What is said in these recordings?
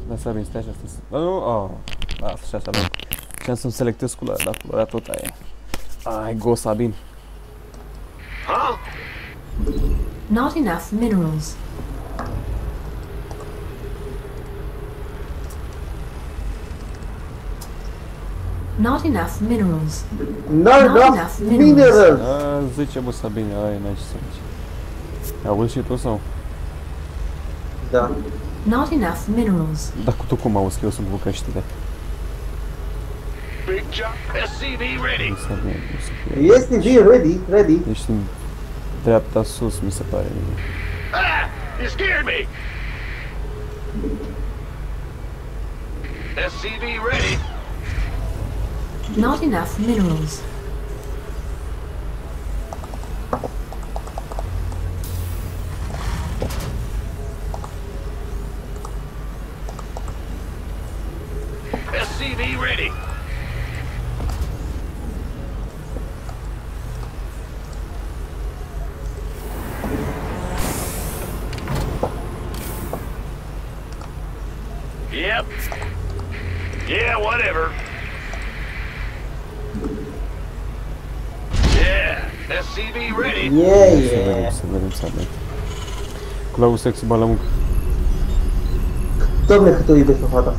Da, Sabin, stai așa să... Nu, lasă așa, Sabin. Ce-am să-mi selectez culoarea, dar culoarea tot aia. Ai, go, Sabin. Not enough minerals. Not enough minerals. Not enough minerals. Zice, bă, Sabin, ai, n-ai ce să zici. Auzi și tu sau? Da. Not enough minerals. Dar tu cum auzi că eu sunt cu căștile? Big jump. SCV ready. Nu Sabin, nu să fie. Este ready. Ești în dreapta sus, mi se pare. Ah! You scared me. SCV ready. Not enough minerals. SCV ready. Yep. Yeah, whatever. Yeah, SCV ready. Yeah. Să vedem, Sabin. Culoul sexy, bă, la muncă. Doamne, cât o iubești pe fata.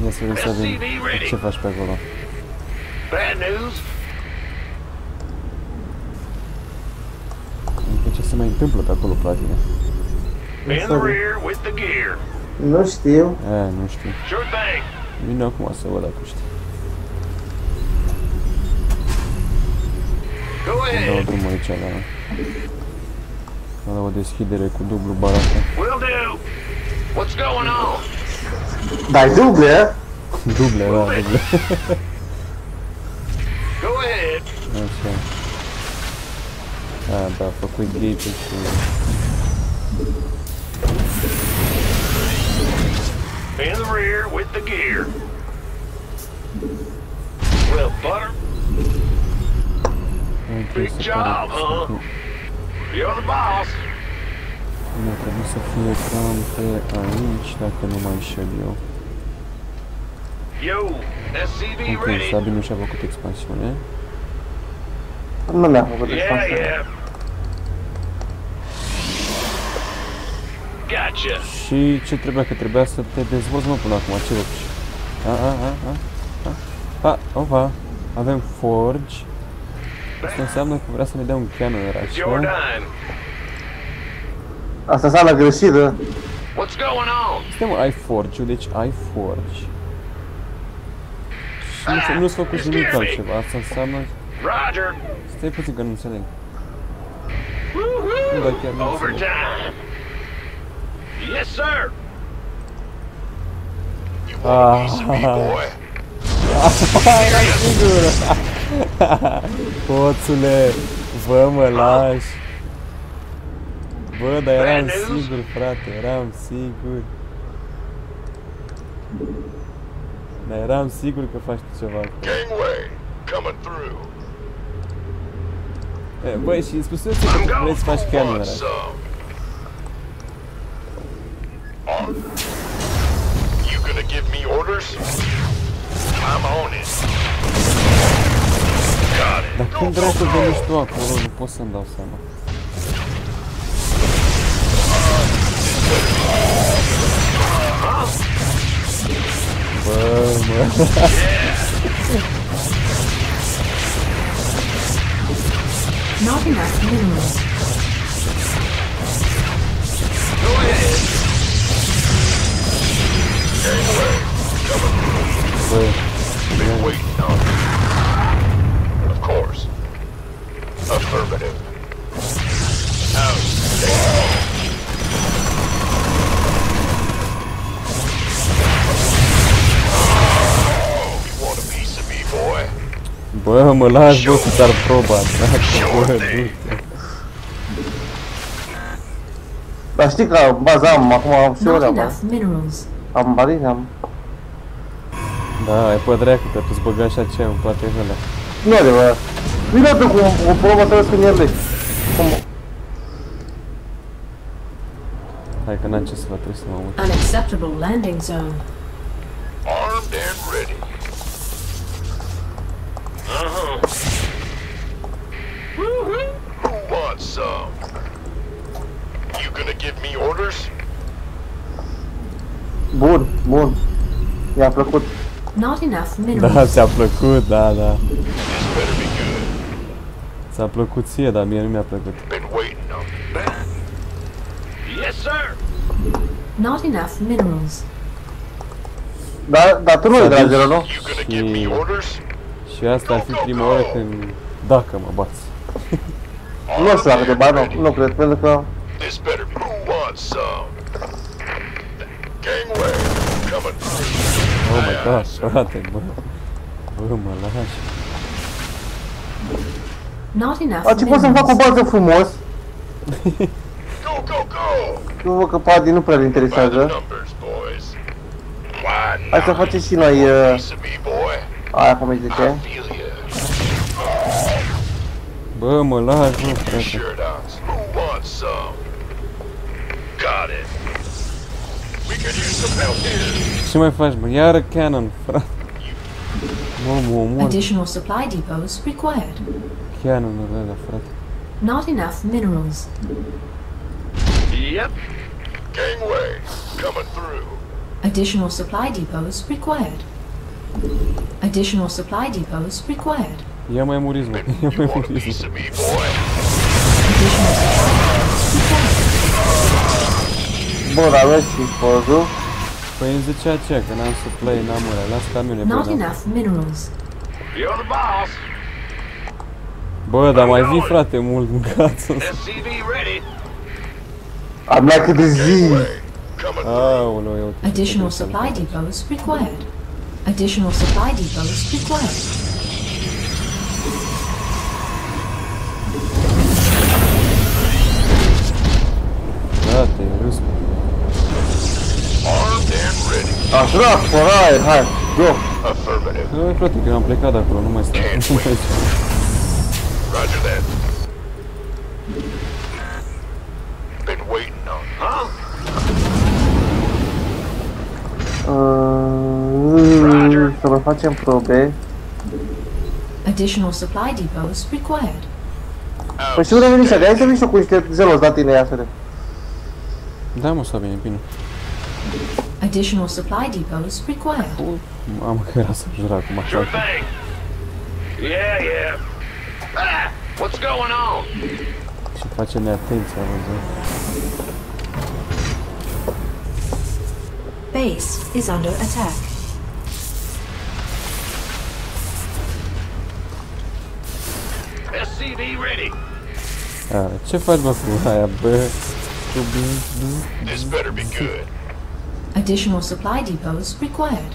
Ia să vedem, Sabin, ce faci pe acolo. Bad news. Ce se mai întâmplă pe acolo, platine? In the rear with the gear. Nu știu. Nu știu. Sure thing. Vine acum să văd dacă știi. Go Îmi dau ahead. drumul aici la o deschidere cu dublu barată. Will do. What's going on? Dai duble, Duble, da, duble. Go ahead. Așa. Da, a făcut gate și... In the rear with the gear. Well, butter. Big job, huh? You're the boss. Nu trebuie să fie cam pe aici, dacă nu mă înșel eu. Yo, SCV Ok, ready. Sabin nu și-a făcut expansiune. nu mi-a făcut Yeah, expansiune. yeah. Gotcha. Și ce trebuia? Că trebuia să te dezvolți, mă, până acum, ce faci? Opa, avem forge. Asta înseamnă că vrea să ne dea un cannon, It's your așa. dime. Asta înseamnă greșită. What's going on? Stai, mă, ai forge-ul, deci ai forge. Și nu-ți făcut nimic altceva, asta înseamnă... Roger. Stai puțin că nu înțeleg. Woohoo! Nu, dar chiar nu înțeleg. Overtime. Yes, sir. Era sigur! Poțule, bă, mă lași. Bă, dar eram sigur, frate, eram sigur. Dar eram sigur că faci tu ceva. Gangway, coming through. Băi, și spune-ți că vrei să faci cannon, ăla. You gonna give me orders? I'm on it. Got it. Dar când dracu veni tu acolo, nu pot să-mi dau seama. Bă, mă. Not enough minerals. Go ahead. Bă, Been waiting on you. Of course. Affirmative. Outstanding. You want a piece of me, boy? bă, mă lași, bă, să ți-ar proba, dracu, bă, du-te. Dar știi că baza am, acum am și Not ori enough minerals. am bani, am... Da, ai pe dracu, că tu-ți băga așa ce în toate alea. Nu adevărat. Vino tu cu o probă să vezi când e lei. Cum... Hai că n-am ce să fac, trebuie să mă mut. Unacceptable landing zone. Armed and ready. Who wants some? You gonna give me orders? Bun, bun. Mi-a plăcut. Not enough Da, minerals. ți-a plăcut, da, da. This better be good. Ți-a plăcut ție, dar mie nu mi-a plăcut. Been waiting on that. Yes, sir. Not enough minerals. Dar tu nu-i dragilor, nu? You gonna give me orders? Și asta ar fi prima oară când... Dacă mă bați. Nu o să facă de bani, nu cred, pentru că... This better be. Who wants some? Gangway, coming through. Oh my gosh, frate, bă. Bă, mă lași. Not enough A, ce pot să-mi fac o minerals. bază frumos? Go, go, go! Nu văd că Paddy nu prea îl By the interesează. numbers, boys. Why Hai să not? facem și noi... Piece of me, boy. Aia cum îi I zice. feel ya. Bă, mă lași, mă, frate. Sure does. Who wants some? Got it. We could use some help here. Ce mai faci, mă? Iară cannon, frate. Mă omor. Additional supply depots required. Cannon-ul ăla, frate. Not enough minerals. Yep. Gangway, coming through. Additional supply depots required. Additional supply depots required. Ia mai muriți, mă. Ia You mai want a muriți. piece of me, boy? Additional supply depots required. Bun, aveți și pozul. Păi îmi zicea aceea că n-am să play, n-am ăla. Las camioane pe Not ăla. enough minerals. You're the boss. Bă, dar mai vii, frate, mult mâncați. SCV ready. Am mai cât de zi. Coming through. Aoleu, eu... Additional supply depots required. Additional supply depots required. Frate, râs. Armed and ready. Așa, forai, hai, go. Affirmative. Bă, frate, că am plecat de acolo, nu mai stau. Nu mai stau. Roger that. Been waiting on. Huh? Să mai facem probe. Additional supply depots required. Păi și unde veni să hai să vii și eu cu niște zelos la tine, ia să vedem. Da, mă, Sabine, bine. Additional supply depots required. Mamă, că era să jura acum așa. Sure thing. Yeah. Ah, what's going on? Și face neatenția, văzut. Base is under attack. SCV ready. Ce faci, mă, cu aia, bă? Cu bzz, bzz. This better be good. Additional supply depots required.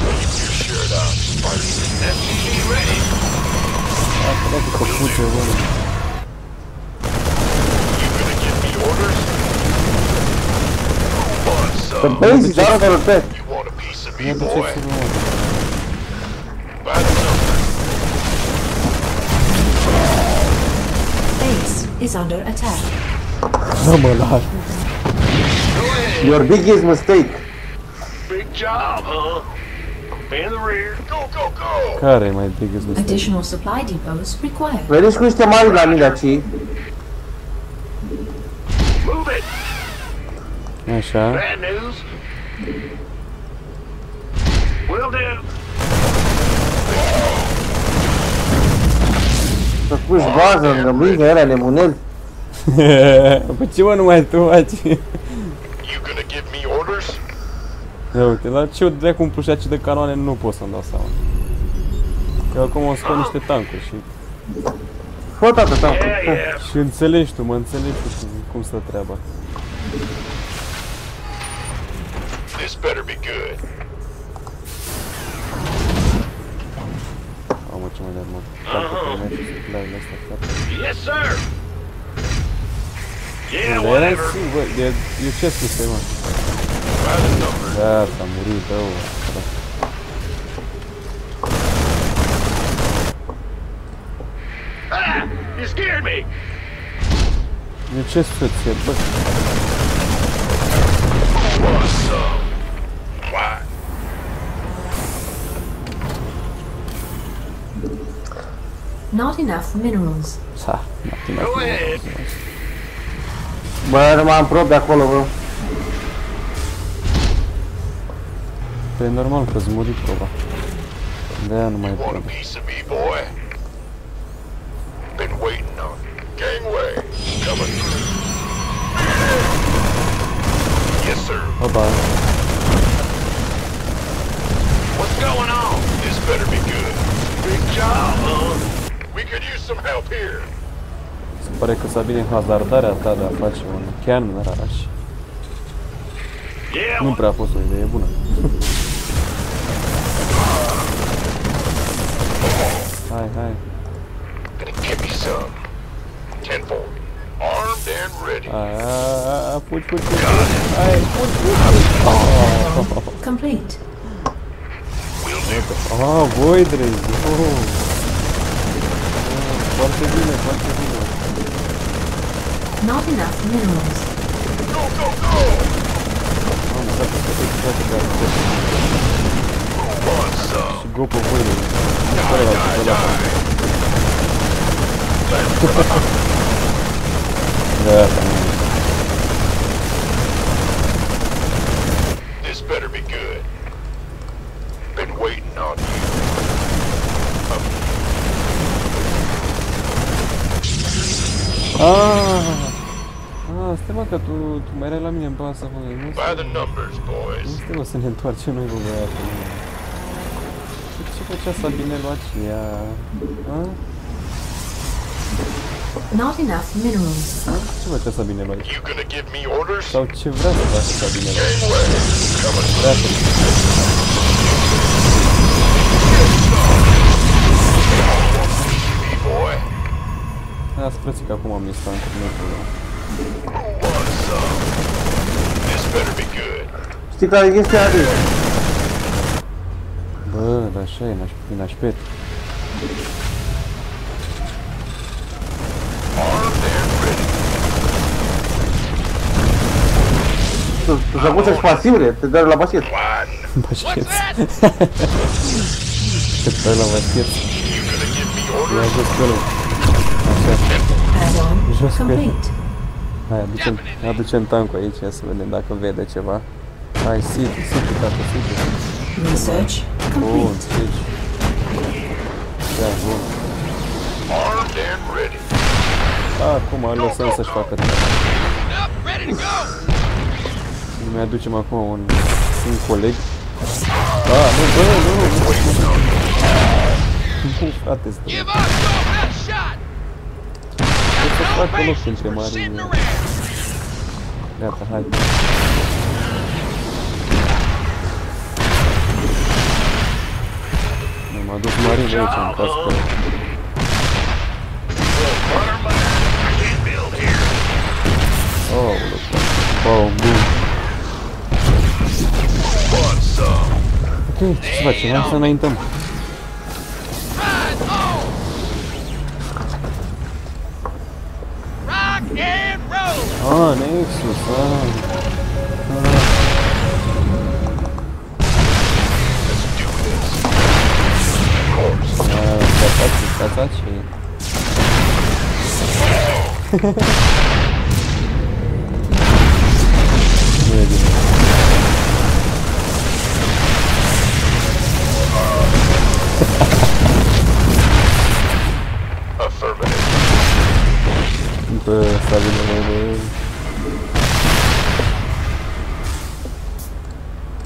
You sure does. SCV ready. Frate, că fuge, bă. You gonna give me orders? Who wants Să some? băi, dar că pe. You want a piece of me, Ia boy? duceți-vă, mă. By the numbers. Base is under attack. Da, mă, lași. Go ahead. Your biggest mistake. Big job, huh? In the rear. Go, go, go. Care e mai biggest mistake? Additional supply depots required. Veniți cu niște mari la mine aici. Move it. Așa. Bad news. Will do. Să puși bază lângă mine, ăla nebunel. Păi ce, mă, nu mai tu faci? You gonna give me orders? Ia uite, la ce dracu îmi pușea de canoane nu pot să-mi dau seama. Că acum o scot niște tancuri și... Fă tată, tată. Yeah. Și înțelegi tu, mă înțelegi tu cum stă treaba. This better be good. Mamă, ce mai de mă. Tancă pe mine și supply-urile astea, frate. Yes, sir. Yeah, Dar era whatever. singur, eu ce spuse, mă? By the numbers. Da, s-a murit, bă, frate. Ah, you scared me. Eu ce spuse, bă? Want some? Why? Not enough minerals. Sa, n-a Go ahead. Bă, m-am apropiat acolo, bă. Păi e normal că-ți muri proba. De-aia nu mai Want a proba. piece of me, boy? Been waiting on you. Gangway, coming through. Yes, sir. Opa, What's going on? This better be good. Big job, huh? We could use some help here. se pare că Sabine hazardarea ta de a face un camera și Yeah, nu prea a fost o idee bună. Hai, hai. gonna give me some. 10-4. Armed and ready. Fugi, fugi, fugi. Hai, fugi, fugi. Complete. We'll do. Voi trei. Foarte bine, foarte bine. Not enough minerals. Go, go, go! Am lăsat pe toate care Who wants some? și go pe voile. Fără la Gata, This better be good. Been waiting on you. stai mă că tu mai erai la mine în bază, mă. By the numbers, boys. Nu stai mă să ne întoarcem noi, bă, băiatul. Ce făcea Sabine lua aceea? Not enough minerals. Ce făcea Sabine lua aceea? You gonna give me orders? Sau ce vrea să facă Sabine lua aceea? Gangway, coming through. Vrea să Me, boy. spuneți că acum am instat internetul. Who wants some? This better be good. Știi care e chestia aia? Bă, dar așa e nașpet. Armed and ready. Tu să poți expansivele, te dă la baschet. One. Bașchet. Te dai la bașchet. You gonna give me Ia orders? jos pe ăla. Așa. Add-on Jos pe ăla. complete. Hai, aducem tancul aici, ia să vedem dacă vede ceva. Hai, Sidi, tată, Sidi. Research Bun, complete. Sidi. Da, bun. Armed and ready. Acum îl lăsăm să-și facă treaba. Ready to go. Nu mai aducem acum un coleg. Nu, bă, nu. Nu, frate, stă. Give us your best shot. Trebuie să facă loc Patience, între we're sitting marini. around. Gata, hai. M-am adus marini aici, în caz că... Can't build here. Oh, bum. Want some? Ok, ce să facem? Hai să înaintăm. Ride on. Rock and roll. Nexus, Let's do this. Of course. Stați. Nu e bine. Affirmative. Bă, Sabine, bă.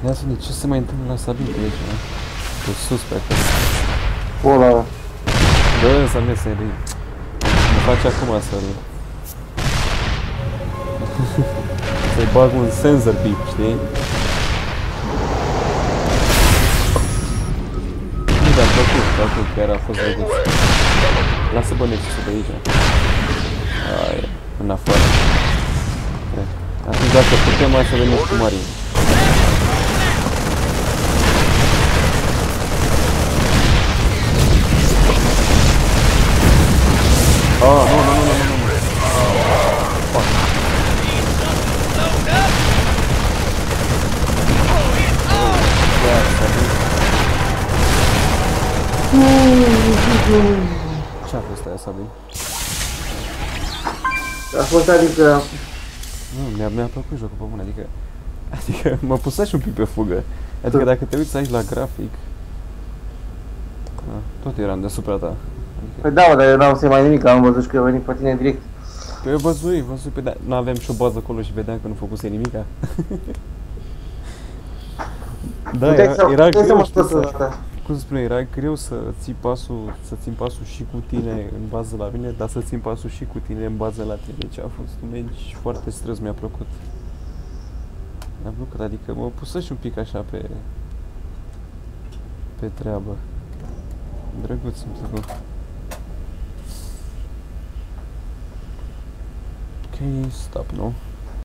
Ia să vedem ce se mai întâmplă la Sabine pe aici, mă. Pe sus, pe acolo. Ăla. Bă, Sabine, să-i râi. Mă face acum să-l... Să-i bag un sensor beep, știi? Nu, dar plăcut, chiar a fost drăguț. Lasă bă Nexusul de aici. Aia, în afară. Atunci dacă putem, hai să venim cu Marin. Nu. Ce a fost aia, Sabin? A fost adică... Nu, mi-a plăcut jocul pe bune, adică mă pusea și un pic pe fugă. Adică dacă te uiți aici la grafic, tot eram deasupra ta. Păi da, mă, dar eu n-am să mai nimic, am văzut că eu venit pe tine direct. Păi eu văzui, pe da, nu aveam și o bază acolo și vedeam că nu făcuse nimica. Da, era greu, știi, cum să spune, era greu să țin pasul și cu tine în bază la mine, dar să țin pasul și cu tine în bază la tine. Deci a fost un meci foarte stres, mi-a plăcut. Mi-a plăcut, adică mă pusă și un pic așa pe treabă. Drăguț îmi plăcut. Ok, stop, nu?